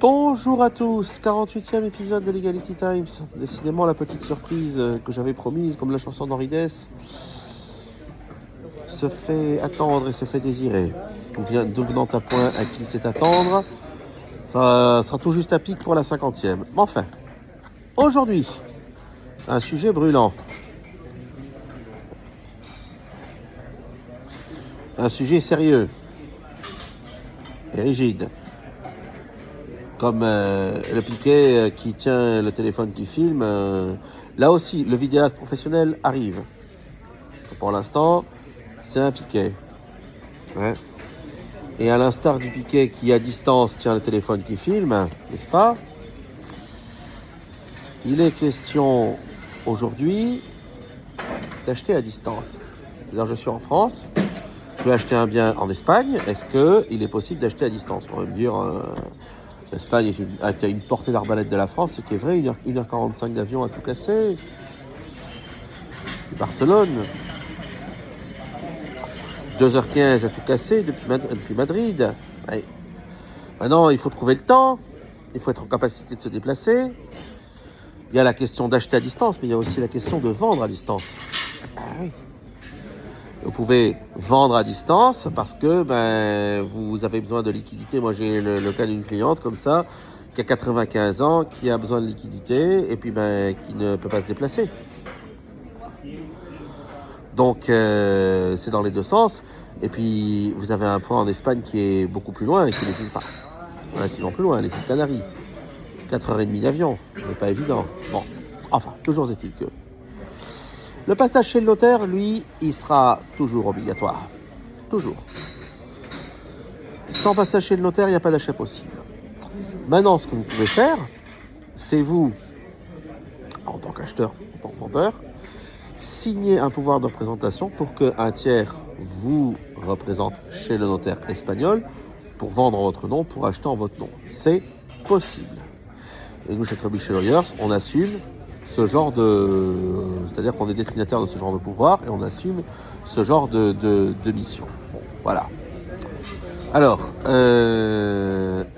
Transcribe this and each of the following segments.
Bonjour à tous, 48e épisode de Legality Times. Décidément la petite surprise que j'avais promise, comme la chanson d'Henri Dess, se fait attendre et se fait désirer. Devenant à point à qui c'est attendre, ça sera tout juste à pic pour la 50e. Mais enfin, aujourd'hui, un sujet brûlant. Un sujet sérieux et rigide. Comme le piquet qui tient le téléphone qui filme. Là aussi, le vidéaste professionnel arrive. Pour l'instant, c'est un piquet. Ouais. Et à l'instar du piquet qui, à distance, tient le téléphone qui filme, n'est-ce pas? Il est question, aujourd'hui, d'acheter à distance. C'est-à-dire, je suis en France, je vais acheter un bien en Espagne. Est-ce qu'il est possible d'acheter à distance? On va me dire... l'Espagne a une portée d'arbalète de la France, ce qui est vrai, 1h45 d'avion à tout casser. Barcelone, 2h15 à tout casser depuis Madrid. Ouais. Maintenant, il faut trouver le temps, il faut être en capacité de se déplacer. Il y a la question d'acheter à distance, mais il y a aussi la question de vendre à distance. Ah oui. Vous pouvez vendre à distance parce que vous avez besoin de liquidité. Moi, j'ai le cas d'une cliente comme ça, qui a 95 ans, qui a besoin de liquidité et puis qui ne peut pas se déplacer. Donc, c'est dans les deux sens. Et puis, vous avez un point en Espagne qui est beaucoup plus loin, qui est relativement plus loin, les îles Canaries. 4h30 d'avion, ce n'est pas évident. Bon, enfin, toujours est-il que... Le passage chez le notaire, lui, il sera toujours obligatoire. Toujours. Sans passage chez le notaire, il n'y a pas d'achat possible. Maintenant, ce que vous pouvez faire, c'est vous, en tant qu'acheteur, en tant que vendeur, signer un pouvoir de représentation pour qu'un tiers vous représente chez le notaire espagnol pour vendre en votre nom, pour acheter en votre nom. C'est possible. Et nous, chez Trebuchet Lawyers, on assume ce genre de... C'est-à-dire qu'on est destinataire de ce genre de pouvoir et on assume ce genre de mission. Bon, voilà. Alors,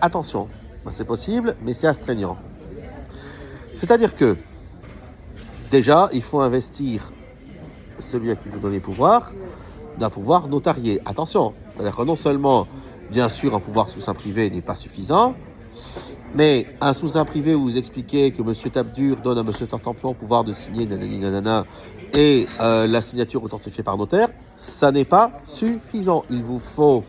attention, c'est possible, mais c'est astreignant. C'est-à-dire que, déjà, il faut investir celui à qui vous donnez pouvoir d'un pouvoir notarié. Attention, c'est-à-dire que non seulement, bien sûr, un pouvoir sous seing privé n'est pas suffisant, mais un sous-seing privé où vous expliquez que M. Tabdur donne à M. Tartampion le pouvoir de signer nanani nanana et la signature authentifiée par notaire, ça n'est pas suffisant. Il vous faut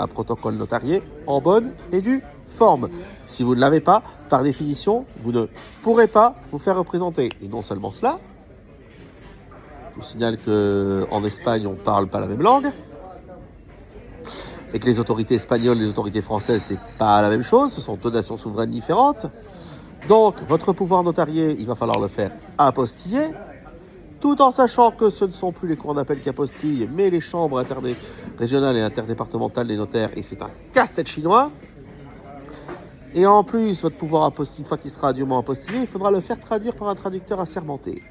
un protocole notarié en bonne et due forme. Si vous ne l'avez pas, par définition, vous ne pourrez pas vous faire représenter. Et non seulement cela, je vous signale qu'en Espagne, on ne parle pas la même langue. Et que les autorités espagnoles et les autorités françaises, c'est pas la même chose, ce sont deux nations souveraines différentes. Donc, votre pouvoir notarié, il va falloir le faire apostiller, tout en sachant que ce ne sont plus les cours d'appel qui apostillent, mais les chambres régionales et interdépartementales des notaires, et c'est un casse-tête chinois. Et en plus, votre pouvoir apostille, une fois qu'il sera dûment apostillé, il faudra le faire traduire par un traducteur assermenté.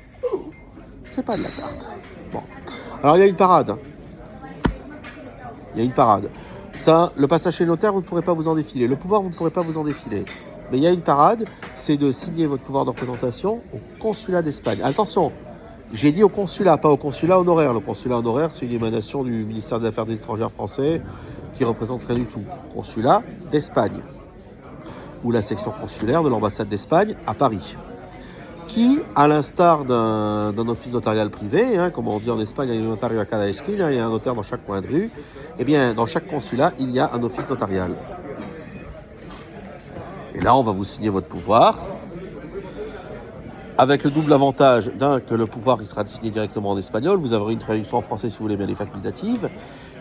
C'est pas de la carte. Bon. Alors, il y a une parade. Il y a une parade. Ça, le passage chez le notaire, vous ne pourrez pas vous en défiler. Le pouvoir, vous ne pourrez pas vous en défiler. Mais il y a une parade, c'est de signer votre pouvoir de représentation au consulat d'Espagne. Attention, j'ai dit au consulat, pas au consulat honoraire. Le consulat honoraire, c'est une émanation du ministère des Affaires étrangères français qui représente rien du tout. Consulat d'Espagne. Ou la section consulaire de l'ambassade d'Espagne à Paris. Qui, à l'instar d'un office notarial privé, comme on dit en Espagne, il y a un notario à cada esquina, il y a un notaire dans chaque coin de rue, eh bien, dans chaque consulat, il y a un office notarial. Et là, on va vous signer votre pouvoir, avec le double avantage, d'un, que le pouvoir il sera signé directement en espagnol, vous aurez une traduction en français si vous voulez, mais elle est facultative,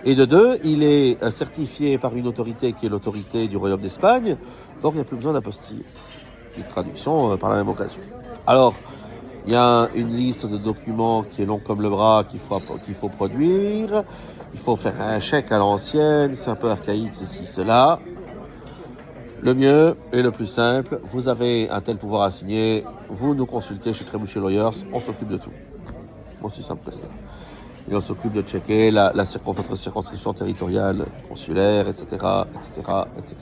et de deux, il est certifié par une autorité qui est l'autorité du Royaume d'Espagne, donc il n'y a plus besoin d'apostille. Une traduction par la même occasion. Alors, il y a une liste de documents qui est longue comme le bras qu'il faut produire. Il faut faire un chèque à l'ancienne, c'est un peu archaïque, ceci, cela. Le mieux et le plus simple, vous avez un tel pouvoir à signer, vous nous consultez chez Trebuchet Lawyers, on s'occupe de tout. Aussi simple que ça. Et on s'occupe de checker votre circonscription territoriale, consulaire, etc., etc., etc.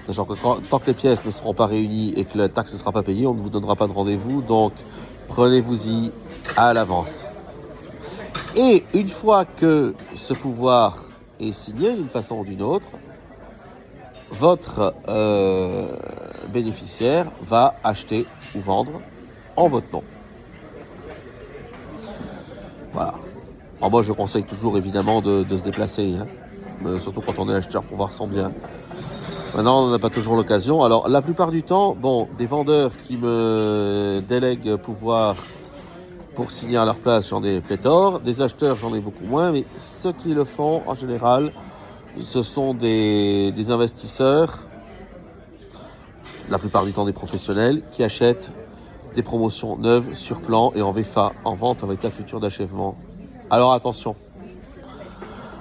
Sachant que tant que les pièces ne seront pas réunies et que la taxe ne sera pas payée, on ne vous donnera pas de rendez-vous, donc prenez-vous-y à l'avance. Et une fois que ce pouvoir est signé d'une façon ou d'une autre, votre bénéficiaire va acheter ou vendre en votre nom. Voilà. Alors moi, je conseille toujours évidemment de se déplacer, surtout quand on est acheteur pour voir son bien. Maintenant, on n'a pas toujours l'occasion. Alors, la plupart du temps, des vendeurs qui me délèguent pouvoir pour signer à leur place, j'en ai pléthore. Des acheteurs, j'en ai beaucoup moins. Mais ceux qui le font, en général, ce sont des investisseurs, la plupart du temps des professionnels, qui achètent des promotions neuves sur plan et en VFA, en vente avec la future d'achèvement. Alors attention.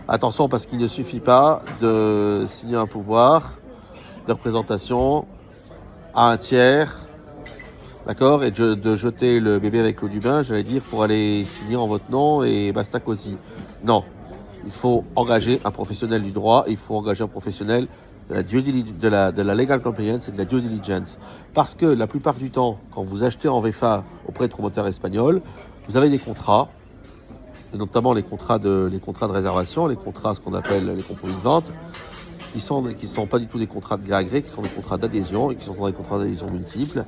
Attention parce qu'il ne suffit pas de signer un pouvoir de représentation à un tiers, d'accord, et de jeter le bébé avec l'eau du bain, j'allais dire, pour aller signer en votre nom et basta cosy. Non, il faut engager un professionnel du droit, il faut engager un professionnel de la legal compliance et de la due diligence. Parce que la plupart du temps, quand vous achetez en VFA auprès de promoteurs espagnols, vous avez des contrats, et notamment les contrats de réservation, les contrats, ce qu'on appelle les compromis de vente, qui sont pas du tout des contrats de gré à gré, qui sont des contrats d'adhésion et qui sont des contrats d'adhésion multiples,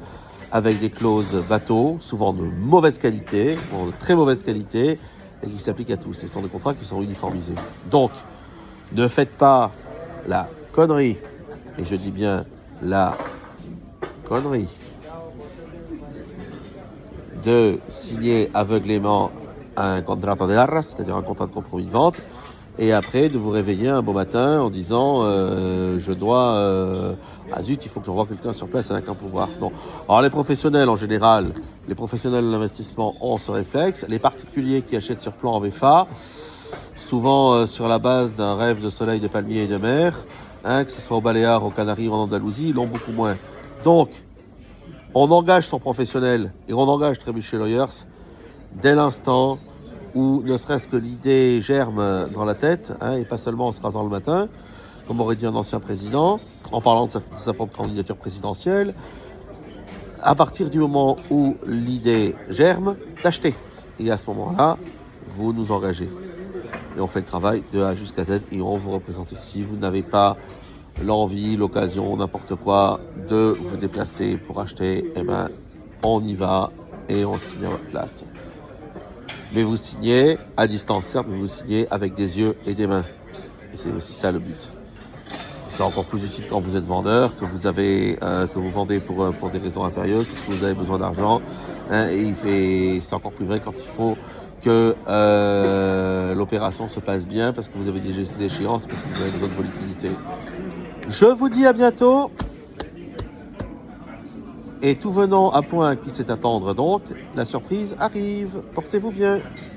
avec des clauses bateaux, souvent de mauvaise qualité, de très mauvaise qualité, et qui s'appliquent à tous. Ce sont des contrats qui sont uniformisés. Donc, ne faites pas la connerie, et je dis bien la connerie, de signer aveuglément un contrat de arras, c'est-à-dire un contrat de compromis de vente, et après de vous réveiller un beau matin en disant je dois zut, il faut que j'envoie quelqu'un sur place avec un pouvoir. Non. Alors les professionnels en général, les professionnels de l'investissement ont ce réflexe. Les particuliers qui achètent sur plan en VFA, souvent sur la base d'un rêve de soleil, de palmiers et de mer, que ce soit aux Baléares, aux Canaries ou en Andalousie, ils l'ont beaucoup moins. Donc on engage son professionnel et on engage Trebuchet Lawyers dès l'instant où ne serait-ce que l'idée germe dans la tête, et pas seulement en se rasant le matin, comme aurait dit un ancien président, en parlant de sa propre candidature présidentielle, à partir du moment où l'idée germe, d'acheter. Et à ce moment-là, vous nous engagez. Et on fait le travail de A jusqu'à Z et on vous représente ici. Vous n'avez pas l'envie, l'occasion, n'importe quoi, de vous déplacer pour acheter, on y va et on signe à votre place. Mais vous signez à distance, certes, mais vous signez avec des yeux et des mains. Et c'est aussi ça le but. Et c'est encore plus utile quand vous êtes vendeur, que vous vendez pour des raisons impérieuses, parce que vous avez besoin d'argent. Et c'est encore plus vrai quand il faut que l'opération se passe bien, parce que vous avez des échéances, parce que vous avez besoin de vos liquidités. Je vous dis à bientôt. Et tout venant à point qui sait attendre donc, la surprise arrive. Portez-vous bien.